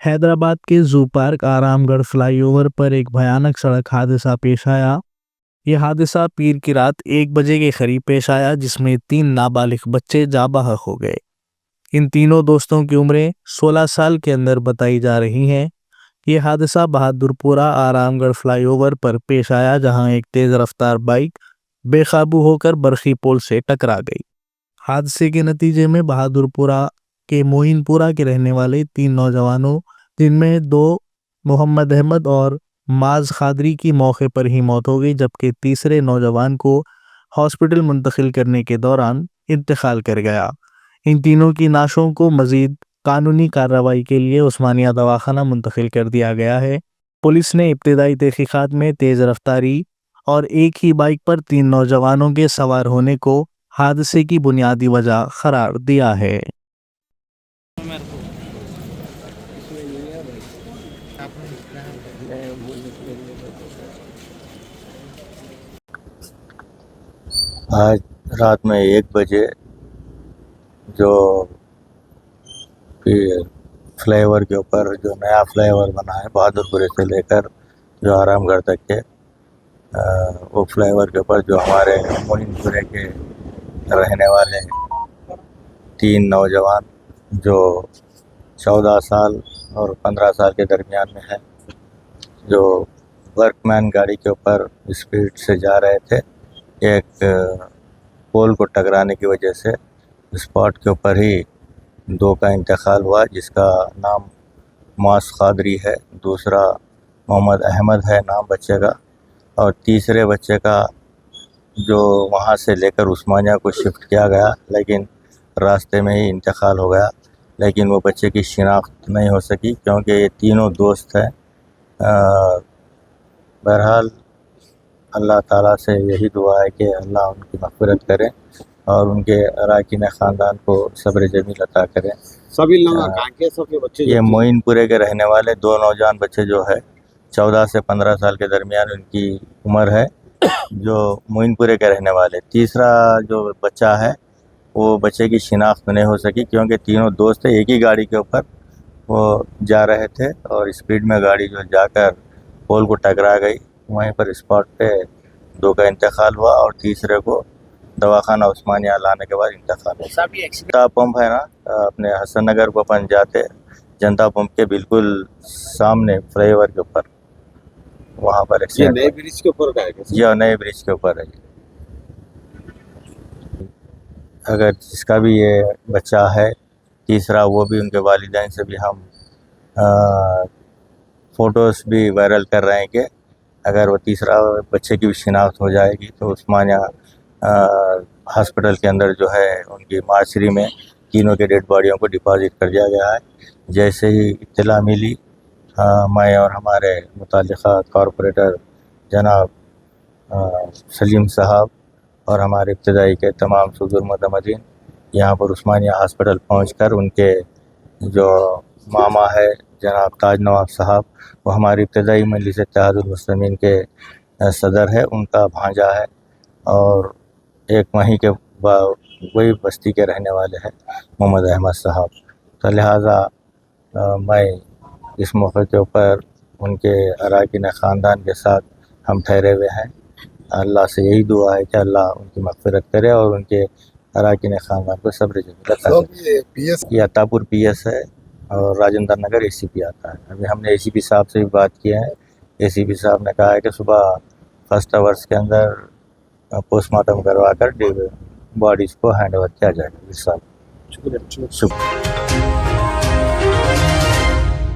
حیدرآباد کے zoo park آرام گڑھ فلائی اوور پر ایک بھیانک سڑک حادثہ پیش آیا۔ یہ حادثہ پیر کی رات 1 بجے کے قریب پیش آیا، جس میں 3 نابالغ بچے جاں بحق ہو گئے۔ ان تینوں دوستوں کی عمریں 16 سال کے اندر بتائی جا رہی ہیں۔ یہ حادثہ بہادر پورہ آرام گڑھ فلائی اوور پر پیش آیا، جہاں ایک تیز رفتار بائک بے قابو ہو کر برقی پول سے ٹکرا گئی۔ حادثے کے نتیجے میں بہادر پورہ کے معین پورہ کے رہنے والے 3 نوجوانوں، جن میں 2 محمد احمد اور معاذ قادری کی موقع پر ہی موت ہو گئی، جبکہ تیسرے نوجوان کو ہاسپٹل منتقل کرنے کے دوران انتقال کر گیا۔ ان تینوں کی نعشوں کو مزید قانونی کارروائی کے لیے عثمانیہ دواخانہ منتقل کر دیا گیا ہے۔ پولیس نے ابتدائی تحقیقات میں تیز رفتاری اور ایک ہی بائک پر 3 نوجوانوں کے سوار ہونے کو حادثے کی بنیادی وجہ قرار دیا ہے۔ آج رات میں 1 بجے جو فلائی اوور کے اوپر جو نیا فلائی اوور بنا ہے بہادر پورے سے لے کر جو آرام گڑھ تک کے، وہ فلائی اوور کے اوپر جو ہمارے معین پورے کے رہنے والے 3 نوجوان جو 14 سال اور 15 سال کے درمیان میں ہیں، جو ورک مین گاڑی کے اوپر اسپیڈ سے جا رہے تھے، ایک پول کو ٹکرانے کی وجہ سے اسپاٹ کے اوپر ہی 2 کا انتقال ہوا، جس کا نام معاذ قادری ہے، دوسرا محمد احمد ہے نام بچے کا، اور تیسرے بچے کا جو وہاں سے لے کر عثمانیہ کو شفٹ کیا گیا، لیکن راستے میں ہی انتقال ہو گیا۔ لیکن وہ بچے کی شناخت نہیں ہو سکی کیونکہ یہ تینوں دوست ہیں۔ بہرحال اللہ تعالیٰ سے یہی دعا ہے کہ اللہ ان کی مغفرت کرے اور ان کے اراکین خاندان کو صبر جمیل عطا کرے۔ سبھی لوگ کہاں کے سب کے بچے یہ معین پورے کے رہنے والے 2 نوجوان بچے جو ہے 14 سے 15 سال کے درمیان ان کی عمر ہے، جو معین پورے کے رہنے والے۔ تیسرا جو بچہ ہے وہ بچے کی شناخت نہیں ہو سکی کیونکہ تینوں دوست ایک ہی گاڑی کے اوپر وہ جا رہے تھے اور اسپیڈ میں گاڑی جو جا کر پول کو ٹکرا گئی، وہیں پر اسپاٹ پہ 2 کا انتقال ہوا اور تیسرے کو دواخانہ عثمانیہ لانے کے بعد انتقال ہوا۔ جنتا پمپ ہے نا، اپنے حسن نگر کو اپن جاتے، جنتا پمپ کے بالکل سامنے فلائی اوور کے اوپر، وہاں پر یہ نئے برج کے اوپر کا ہے کیا؟ جی نئے برج کے اوپر ہے۔ اگر جس کا بھی یہ بچہ ہے تیسرا، وہ بھی ان کے والدین سے بھی ہم فوٹوز بھی وائرل کر رہے ہیں کہ اگر وہ تیسرا بچے کی بھی شناخت ہو جائے گی تو عثمانیہ ہاسپٹل کے اندر جو ہے ان کی مارچری میں تینوں کے ڈیڈ باڈیوں کو ڈپازٹ کر دیا گیا ہے۔ جیسے ہی اطلاع ملی، میں اور ہمارے متعلقہ کارپوریٹر جناب سلیم صاحب اور ہمارے ابتدائی کے تمام صدور متمدین یہاں پر عثمانیہ ہاسپٹل پہنچ کر ان کے جو ماما ہے جناب تاج نواب صاحب، وہ ہماری ابتدائی مجلس اتحاد المسلمین کے صدر ہے، ان کا بھانجا ہے اور ایک وہیں کے وہی بستی کے رہنے والے ہیں محمد احمد صاحب۔ تو لہٰذا میں اس موقع کے اوپر ان کے اراکین خاندان کے ساتھ ہم ٹھہرے ہوئے ہیں۔ اللہ سے یہی دعا ہے کہ اللہ ان کی مغفرت کرے اور ان کے اراکین خاندان کو صبر جمیل عطا کرے۔ یہ عطا پور پی ایس ہے اور راجندر نگر اے سی پی آتا ہے۔ ابھی ہم نے اے سی پی صاحب سے بھی بات کی ہے، اے سی پی صاحب نے کہا ہے کہ صبح فرسٹ آورس کے اندر پوسٹ مارٹم کروا کر باڈیز کو ہینڈ اوور کیا جائے گا۔ شکریہ۔ شکریہ۔